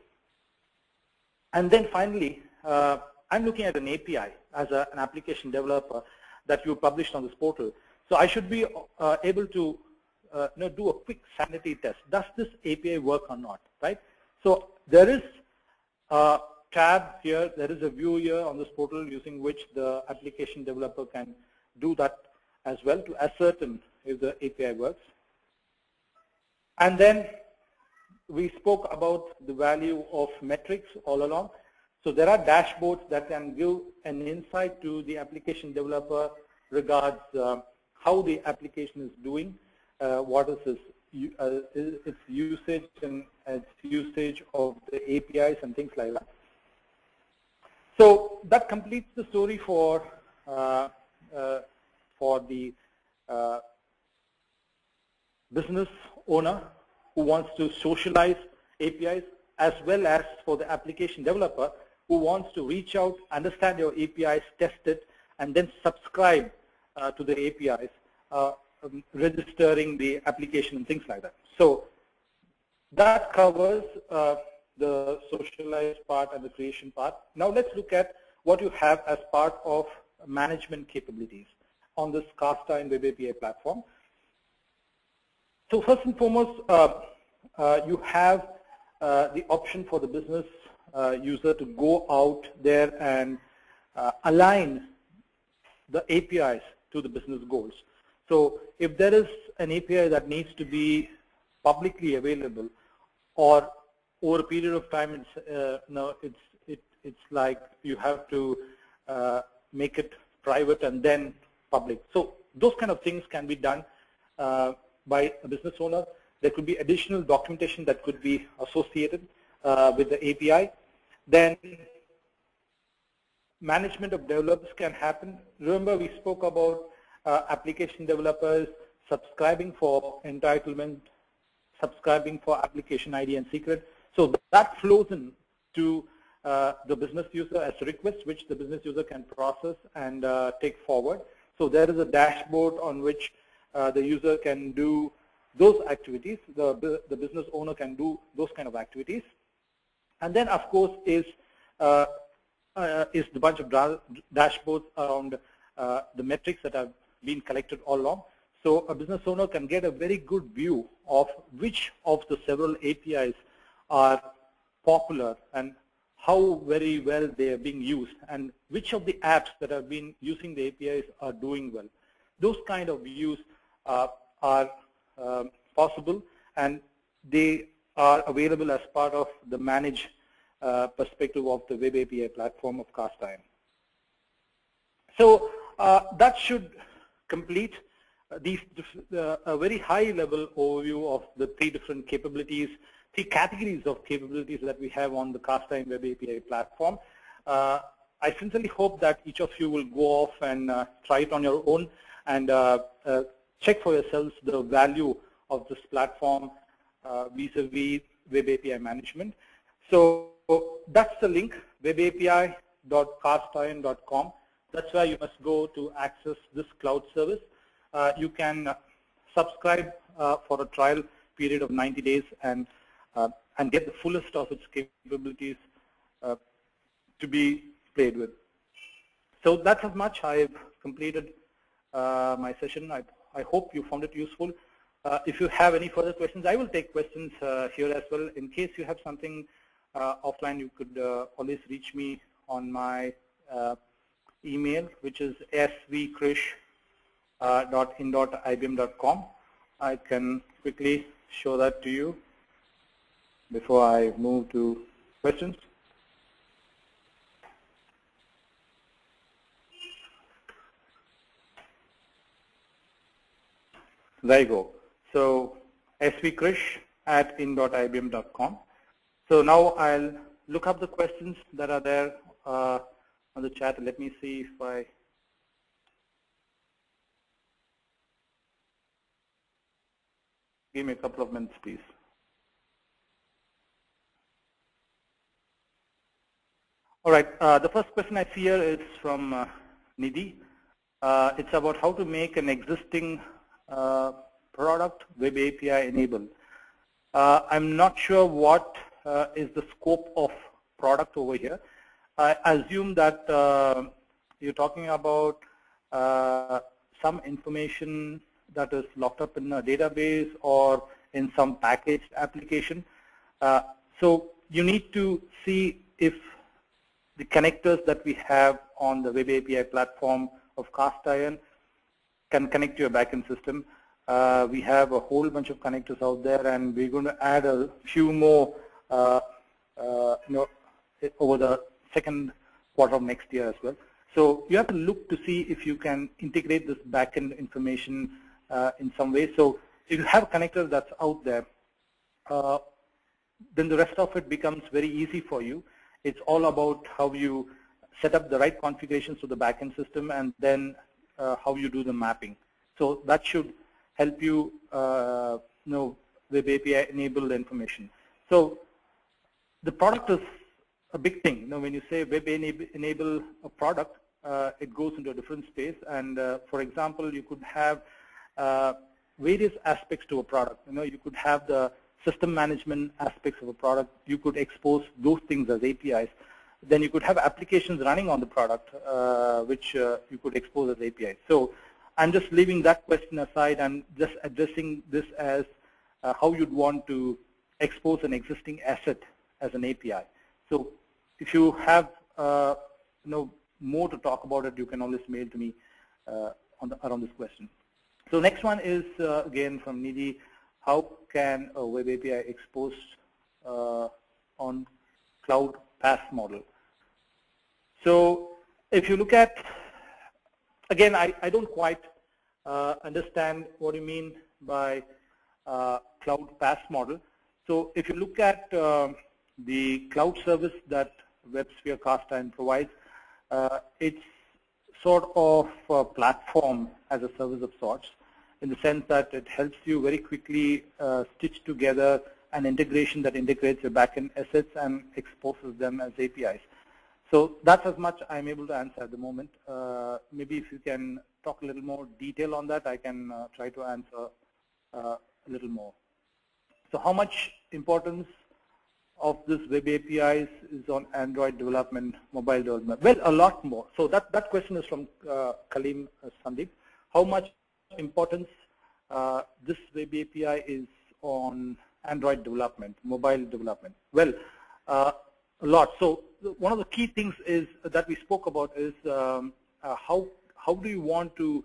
And then finally, I'm looking at an API as an application developer that you published on this portal. So I should be able to do a quick sanity test. Does this API work or not, right? So there is a tab here, there is a view here on this portal using which the application developer can do that as well to ascertain if the API works. And then we spoke about the value of metrics all along. So there are dashboards that can give an insight to the application developer regards how the application is doing, what is its usage and its usage of the APIs and things like that. So that completes the story for the business owner who wants to socialize APIs, as well as for the application developer who wants to reach out, understand your APIs, test it, and then subscribe to the APIs, registering the application and things like that. So that covers the socialized part and the creation part. Now let's look at what you have as part of management capabilities on this Casta and WebAPI platform. So first and foremost, you have the option for the business user to go out there and align the APIs to the business goals. So if there is an API that needs to be publicly available, or over a period of time, it's like you have to make it private and then public. So those kind of things can be done by a business owner. There could be additional documentation that could be associated with the API. Then management of developers can happen. Remember, we spoke about application developers subscribing for entitlement, subscribing for application ID and secret. So that flows in to the business user as a request, which the business user can process and take forward. So there is a dashboard on which the user can do those activities. The business owner can do those kind of activities. And then, of course, is the bunch of dashboards around the metrics that have been collected all along. So a business owner can get a very good view of which of the several APIs are popular and how very well they are being used, and which of the apps that have been using the APIs are doing well. Those kind of views are possible, and they are available as part of the manage perspective of the WebAPI platform of Casta. So that should complete a very high-level overview of the three different capabilities, three categories of capabilities that we have on the Casta and WebAPI platform. I sincerely hope that each of you will go off and try it on your own and check for yourselves the value of this platform vis-a-vis WebAPI management. So that's the link, webapi.castaIron.com. That's where you must go to access this cloud service. You can subscribe for a trial period of 90 days and get the fullest of its capabilities to be played with. So that's as much. I've completed my session. I hope you found it useful. If you have any further questions, I will take questions here as well. In case you have something offline, you could always reach me on my email, which is svkrish.in.ibm.com. I can quickly show that to you before I move to questions. There you go. So svkrish@in.ibm.com. So now I'll look up the questions that are there on the chat. Let me see if I give me a couple of minutes, please. All right. The first question I see here is from Nidhi. It's about how to make an existing product WebAPI enabled. I'm not sure what is the scope of product over here. I assume that you're talking about some information that is locked up in a database or in some packaged application. So you need to see if the connectors that we have on the WebAPI platform of cast iron can connect to your backend system. We have a whole bunch of connectors out there, and we're going to add a few more over the second quarter of next year as well. So you have to look to see if you can integrate this backend information in some way. So if you have a connector that's out there, then the rest of it becomes very easy for you. It's all about how you set up the right configurations to the backend system, and then how you do the mapping. So that should help you WebAPI enable the information. So the product is a big thing. When you say web enable a product, it goes into a different space. And for example, you could have various aspects to a product. You could have the system management aspects of a product. You could expose those things as APIs. Then you could have applications running on the product, which you could expose as APIs. So I'm just leaving that question aside and just addressing this as how you'd want to expose an existing asset as an API. So if you have more to talk about it, you can always mail to me around this question. So next one is again from Nidhi. How can a web API expose on cloud PaaS model? So if you look at, again, I don't quite understand what you mean by cloud PaaS model. So if you look at the cloud service that WebSphere Cast Iron provides, it's sort of a platform as a service of sorts, in the sense that it helps you very quickly stitch together an integration that integrates your backend assets and exposes them as APIs. So that's as much I'm able to answer at the moment. Maybe if you can talk a little more detail on that, I can try to answer a little more. So how much importance of this web APIs is on Android development, mobile development? Well, a lot more. So that question is from Kalim Sandeep. How much importance this web API is on Android development, mobile development? Well, a lot. So one of the key things is that we spoke about is how do you want to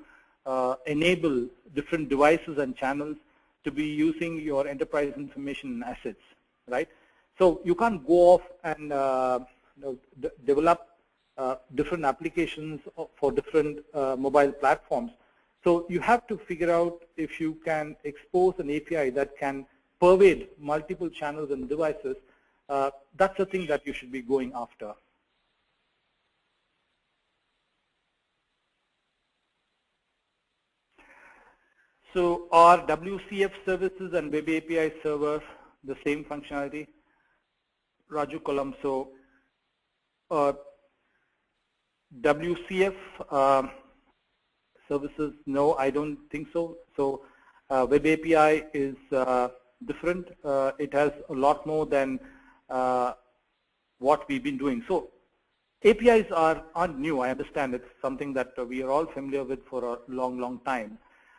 enable different devices and channels to be using your enterprise information and assets, right? So you can't go off and develop different applications for different mobile platforms. So you have to figure out if you can expose an API that can pervade multiple channels and devices. That's the thing that you should be going after. So are WCF services and Web API servers the same functionality? Raju Kolam. So WCF services, no, I don't think so. So Web API is different. It has a lot more than what we've been doing. So APIs aren't new. I understand it's something that we are all familiar with for a long, long time.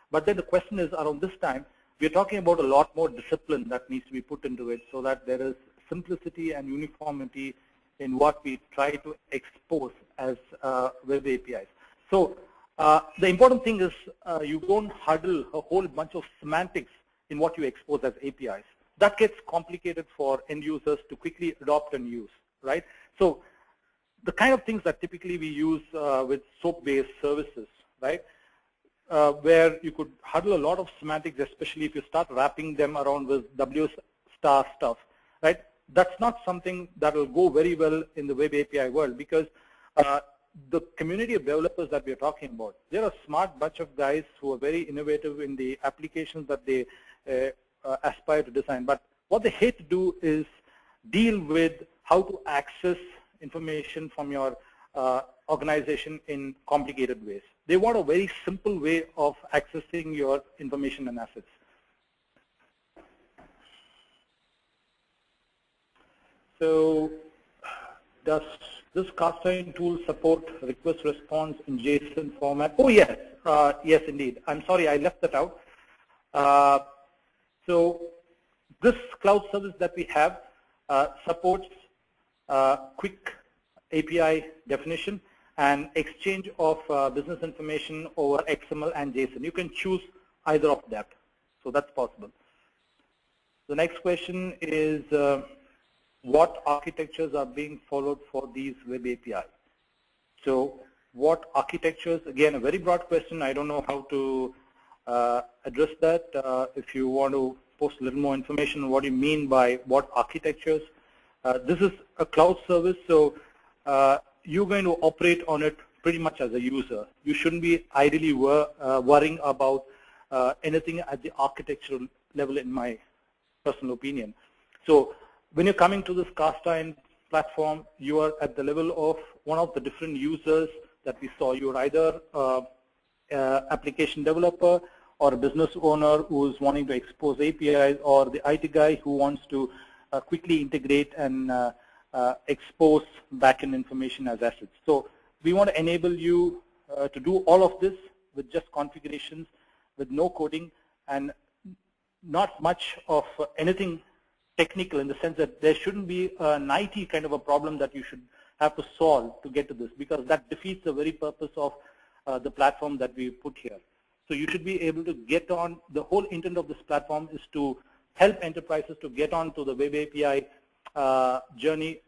But then the question is, around this time, we're talking about a lot more discipline that needs to be put into it so that there is simplicity and uniformity in what we try to expose as web APIs. So the important thing is you don't huddle a whole bunch of semantics in what you expose as APIs. That gets complicated for end users to quickly adopt and use, right? So the kind of things that typically we use with SOAP-based services, right? Where you could huddle a lot of semantics, especially if you start wrapping them around with W star stuff, right? That's not something that will go very well in the web API world, because the community of developers that we're talking about, they're a smart bunch of guys who are very innovative in the applications that they aspire to design. But what they hate to do is deal with how to access information from your organization in complicated ways. They want a very simple way of accessing your information and assets. So does Does Castine tool support request response in JSON format? Oh yes, yes indeed. I'm sorry, I left that out. So this cloud service that we have supports quick API definition and exchange of business information over XML and JSON. You can choose either of that, so that's possible. The next question is what architectures are being followed for these web API? So what architectures, again a very broad question, I don't know how to address that. If you want to post a little more information on what you mean by what architectures. This is a cloud service, so you're going to operate on it pretty much as a user. You shouldn't be ideally worrying about anything at the architectural level, in my personal opinion. So when you're coming to this Castine platform, you are at the level of one of the different users that we saw. You're either application developer or a business owner who's wanting to expose APIs, or the IT guy who wants to quickly integrate and expose backend information as assets. So we want to enable you to do all of this with just configurations, with no coding, and not much of anything technical, in the sense that there shouldn't be an IT kind of a problem that you should have to solve to get to this, because that defeats the very purpose of the platform that we put here. So you should be able to get on. The whole intent of this platform is to help enterprises to get on to the web API journey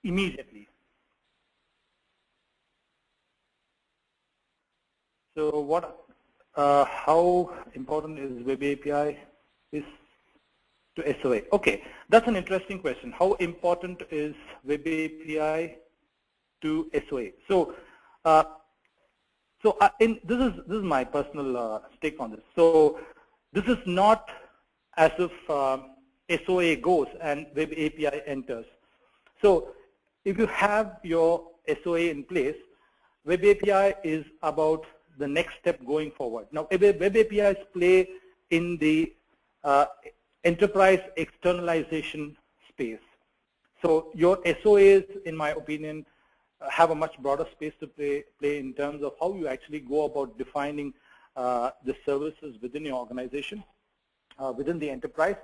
immediately. So how important is web API is to SOA? Okay, that's an interesting question. How important is web API to SOA? So, this is my personal take on this. So this is not as if SOA goes and web API enters. So if you have your SOA in place, web API is about the next step going forward. Now, web APIs play in the enterprise externalization space. So your SOAs, in my opinion, have a much broader space to play in terms of how you actually go about defining the services within your organization, within the enterprise.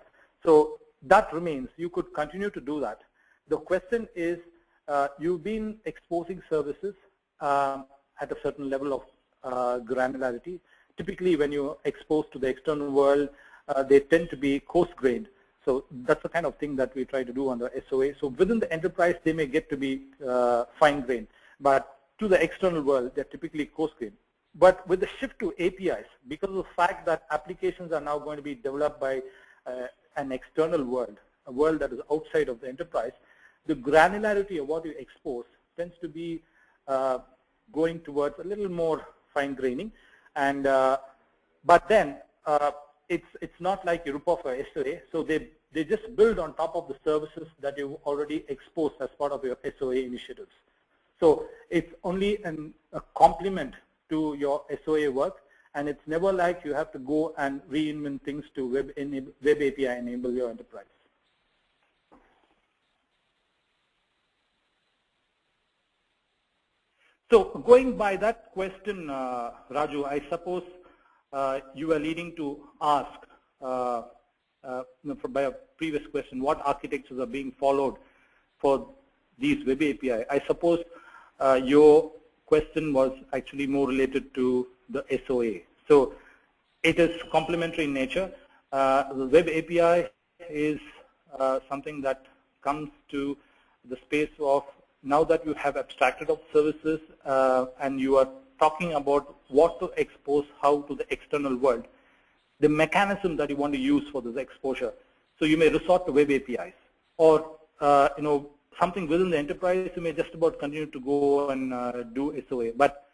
So that remains. You could continue to do that. The question is, you've been exposing services at a certain level of granularity. Typically, when you're exposed to the external world, they tend to be coarse-grained. So that's the kind of thing that we try to do under SOA. So within the enterprise, they may get to be fine-grained, but to the external world, they're typically coarse-grained. But with the shift to APIs, because of the fact that applications are now going to be developed by an external world, a world that is outside of the enterprise, the granularity of what you expose tends to be going towards a little more fine-graining. And but then it's not like you rip off a SOA, so they just build on top of the services that you've already exposed as part of your SOA initiatives. So it's only a complement to your SOA work, and it's never like you have to go and reinvent things to web API enable your enterprise. So going by that question, Raju, I suppose you are leading to ask, by a previous question, what architectures are being followed for these web API. I suppose your question was actually more related to the SOA. So it is complementary in nature. The web API is something that comes to the space of, now that you have abstracted of services and you are talking about what to expose how to the external world, the mechanism that you want to use for this exposure. So you may resort to web APIs, or something within the enterprise. You may just about continue to go and do SOA, but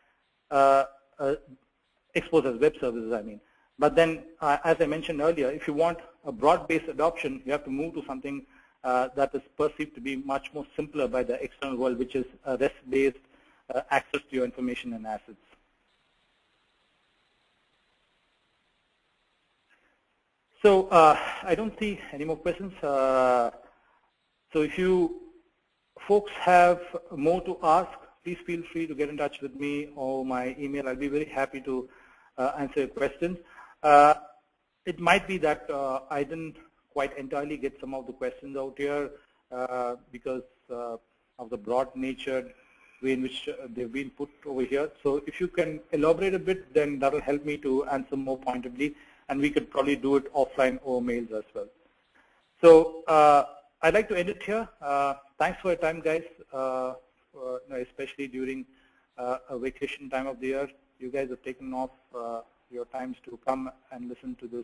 expose as web services, I mean. But then, as I mentioned earlier, if you want a broad-based adoption, you have to move to something that is perceived to be much more simpler by the external world, which is REST-based access to your information and assets. So I don't see any more questions. So if you folks have more to ask, please feel free to get in touch with me or my email. I'll be very happy to answer your questions. It might be that I didn't quite entirely get some of the questions out here because of the broad nature way in which they've been put over here. So if you can elaborate a bit, then that'll help me to answer more pointedly, and we could probably do it offline or mails as well. So I'd like to end it here. Thanks for your time, guys, especially during a vacation time of the year. You guys have taken off your times to come and listen to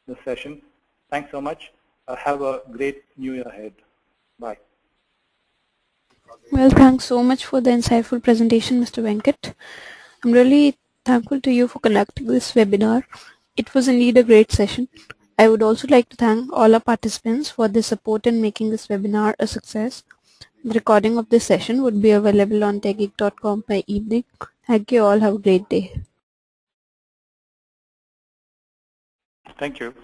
this session. Thanks so much. Have a great new year ahead. Bye. Well, thanks so much for the insightful presentation, Mr. Venkat. I'm really thankful to you for conducting this webinar. It was indeed a great session. I would also like to thank all our participants for their support in making this webinar a success. The recording of this session would be available on techgeek.com by evening. Thank you all. Have a great day. Thank you.